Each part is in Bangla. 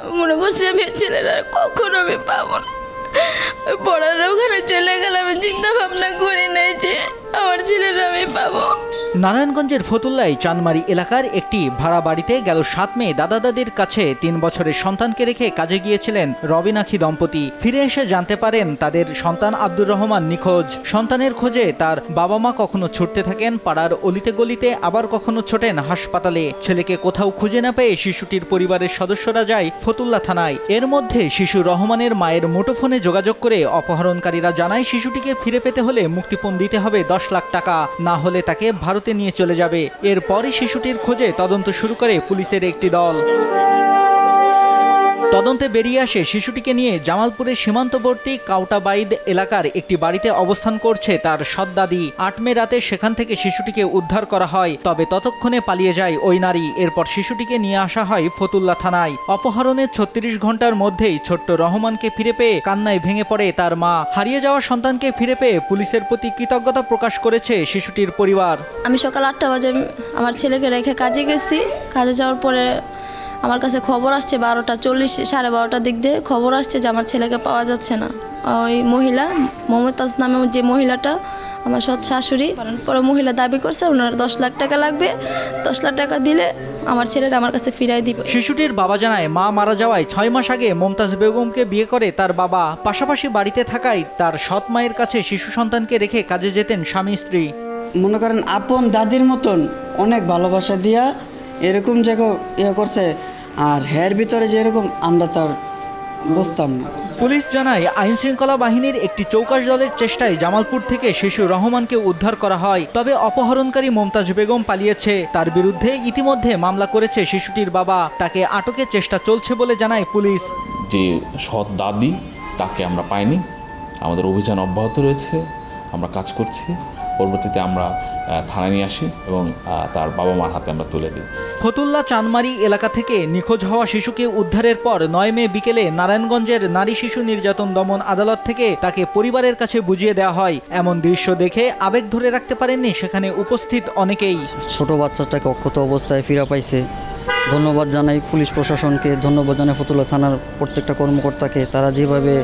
মনে করছি আমি ছেলেরা কখনো আমি পাবো না। পড়ার ওখানে চলে গেলে আমি চিন্তা ভাবনা করি নাই যে আমার ছেলেরা আমি পাবো। নারায়ণগঞ্জের ফতুল্লায় চানমারি এলাকার একটি ভাড়া বাড়িতে গেল 7 মে দাদা দাদির কাছে 3 বছরের সন্তানকে রেখে কাজে গিয়েছিলেন রবিনাখী দম্পতি। ফিরে এসে জানতে পারেন তাদের সন্তান আব্দুর রহমান নিখোঁজ। সন্তানের খোঁজে তার বাবা মা কখনো ছুটতে থাকেন পাড়ার অলিতে গলিতে, আবার কখনো ছোটেন হাসপাতালে। ছেলেকে কোথাও খুঁজে না পেয়ে শিশুটির পরিবারের সদস্যরা যায় ফতুল্লা থানায়। এর মধ্যে শিশু রহমানের মায়ের মুঠোফোনে যোগাযোগ করে অপহরণকারীরা জানায় শিশুটিকে ফিরে পেতে হলে মুক্তিপণ দিতে হবে 10 লাখ টাকা, না হলে তাকে ভারতে নিয়ে চলে যাবে। এরপরই শিশুটির খোঁজে তদন্ত শুরু করে পুলিশের একটি দল। তদন্তে বেরিয়ে আসে শিশুটিকে নিয়ে জামালপুরের সীমান্তবর্তী কাউটাবাইদ এলাকার একটি বাড়িতে অবস্থান করছে তার সৎদাদি। 8 মে রাতে সেখান থেকে শিশুটিকে উদ্ধার করা হয়, তবে ততক্ষণে পালিয়ে যায় ওই নারী। এরপর শিশুটিকে নিয়ে আসা হয় ফতুল্লা থানায়। অপহরণের 36 ঘন্টার মধ্যেই ছোট্ট রহমানকে ফিরে পেয়ে কান্নায় ভেঙে পড়ে তার মা। হারিয়ে যাওয়া সন্তানকে ফিরে পেয়ে পুলিশের প্রতি কৃতজ্ঞতা প্রকাশ করেছে শিশুটির পরিবার। আমি সকাল 8টা বাজে আমার ছেলেকে রেখে কাজে গেছি। কাজে যাওয়ার পরে আমার কাছে খবর আসছে 12:40 সাড়ে 12টার দিক দিয়ে খবর আসছে যে আমার ছেলেকে পাওয়া যাচ্ছে না। ওই মহিলা মমতাজ নামে যে মহিলাটা আমার সৎ শাশুড়ি, পরে মহিলা দাবি করছে ওনার 10 লাখ টাকা লাগবে, 10 লাখ টাকা দিলে আমার ছেলেটা আমার কাছে ফিরাই দিবে। শিশুটির বাবা জানায় মা মারা যাওয়ায় 6 মাস আগে মমতাজ বেগমকে বিয়ে করে তার বাবা। পাশাপাশি বাড়িতে থাকায় তার সৎ মায়ের কাছে শিশু সন্তানকে রেখে কাজে যেতেন স্বামী স্ত্রী। মনে করেন আপন দাদির মতন অনেক ভালোবাসা দিয়া এরকম জায়গা ইয়ে করছে, আর হের ভিতরে যেরকম আমরা তার বুঝতাম না। পুলিশ জানায় আইন শৃঙ্খলা বাহিনীর একটি চৌকাশ দলের চেষ্টায় জামালপুর থেকে শিশু রহমানকে উদ্ধার করা হয়, তবে অপহরণকারী মমতাজ বেগম পালিয়েছে। তার বিরুদ্ধে ইতিমধ্যে মামলা করেছে শিশুটির বাবা। তাকে আটকের চেষ্টা চলছে বলে জানায় পুলিশ। যে সৎ দাদি তাকে আমরা পাইনি, আমাদের অভিযান অব্যাহত রয়েছে, আমরা কাজ করছি। পরবর্তীতে আমরা থানায় নিয়ে আসি এবং তার বাবা মার হাতে আমরা তুলে দিই। ফতুল্লা চানমারি এলাকা থেকে নিখোঁজ হওয়া শিশুকে উদ্ধারের পর 9 মে বিকেলে নারায়ণগঞ্জের নারী শিশু নির্যাতন দমন আদালত থেকে তাকে পরিবারের কাছে বুঝিয়ে দেওয়া হয়। এমন দৃশ্য দেখে আবেগ ধরে রাখতে পারেননি সেখানে উপস্থিত অনেকেই। ছোট বাচ্চাটাকে অক্ষত অবস্থায় ফিরে পাইছে। ধন্যবাদ জানাই পুলিশ প্রশাসনকে, ধন্যবাদ জানাই ফতুল্লা থানার প্রত্যেকটা কর্মকর্তাকে। তারা যেভাবে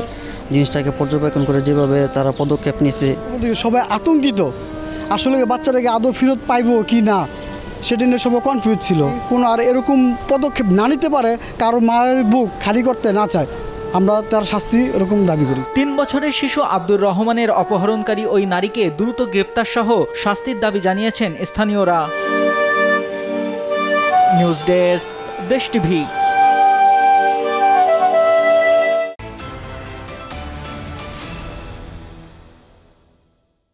জিনিসটাকে পর্যবেক্ষণ করে যেভাবে তারা পদক্ষেপ নিছে, সবাই আতঙ্কিত। আসলে বাচ্চাটাকে আদৌ ফেরত পাইবো কি না সেটা নিয়ে সবাই কনফিউজ ছিল। কোনো আর এরকম পদক্ষেপ না নিতে পারে কারো মায়ের বুক খালি করতে না চায়, আমরা তার শাস্তি এরকম দাবি করি। 3 বছরের শিশু আব্দুর রহমানের অপহরণকারী ওই নারীকে দ্রুত গ্রেপ্তার সহ শাস্তির দাবি জানিয়েছেন স্থানীয়রা। নিউজ ডেস্ক, দেশ টিভি।